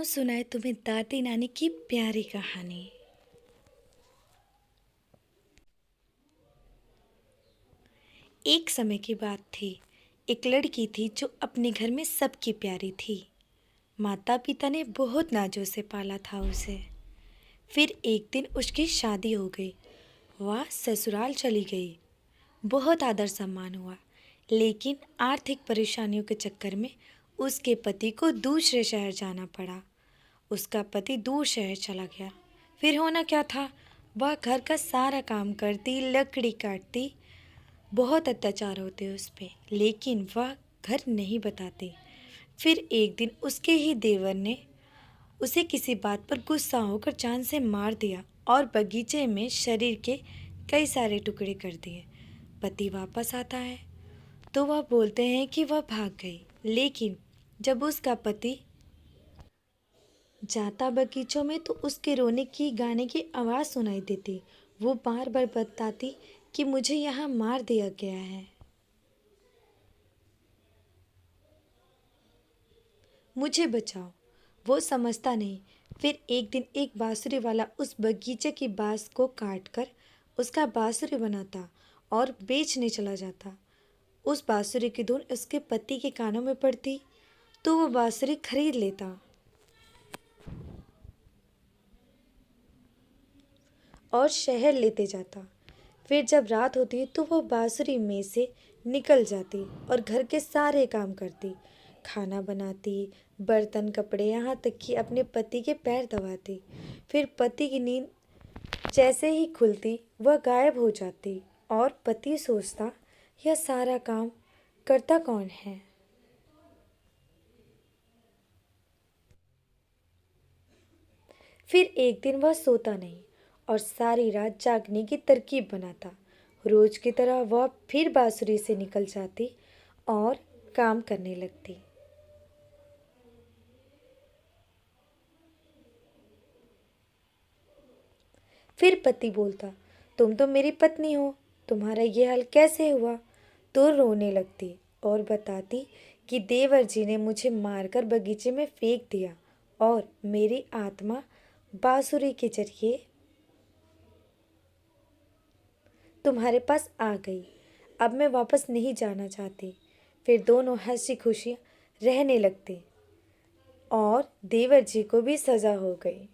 सुनाए तुम्हें दादी नानी की प्यारी कहानी। एक समय की बात थी। एक लड़की थी जो अपने घर में सबकी प्यारी थी। माता पिता ने बहुत नाजों से पाला था उसे। फिर एक दिन उसकी शादी हो गई। वह ससुराल चली गई। बहुत आदर सम्मान हुआ, लेकिन आर्थिक परेशानियों के चक्कर में उसके पति को दूसरे शहर जाना पड़ा। उसका पति दूर शहर चला गया। फिर होना क्या था, वह घर का सारा काम करती, लकड़ी काटती, बहुत अत्याचार होते उस पे, लेकिन वह घर नहीं बताती। फिर एक दिन उसके ही देवर ने उसे किसी बात पर गुस्सा होकर जान से मार दिया और बगीचे में शरीर के कई सारे टुकड़े कर दिए। पति वापस आता है तो वह बोलते हैं कि वह भाग गई, लेकिन जब उसका पति जाता बगीचों में तो उसके रोने की गाने की आवाज़ सुनाई देती। वो बार बार बताती कि मुझे यहाँ मार दिया गया है, मुझे बचाओ। वो समझता नहीं। फिर एक दिन एक बांसुरी वाला उस बगीचे की बांस को काट कर उसका बांसुरी बनाता और बेचने चला जाता। उस बांसुरी की धुन उसके पति के कानों में पड़ती तो वो बांसुरी खरीद लेता और शहर लेते जाता। फिर जब रात होती तो वो बांसुरी में से निकल जाती और घर के सारे काम करती, खाना बनाती, बर्तन, कपड़े, यहाँ तक कि अपने पति के पैर दबाती। फिर पति की नींद जैसे ही खुलती वह गायब हो जाती और पति सोचता, यह सारा काम करता कौन है। फिर एक दिन वह सोता नहीं और सारी रात जागने की तरकीब बनाता। रोज की तरह वह फिर बांसुरी से निकल जाती और काम करने लगती। फिर पति बोलता, तुम तो मेरी पत्नी हो, तुम्हारा ये हाल कैसे हुआ। तो रोने लगती और बताती कि देवर जी ने मुझे मारकर बगीचे में फेंक दिया और मेरी आत्मा बांसुरी के जरिए तुम्हारे पास आ गई। अब मैं वापस नहीं जाना चाहती। फिर दोनों हंसी खुशी रहने लगते और देवर जी को भी सजा हो गई।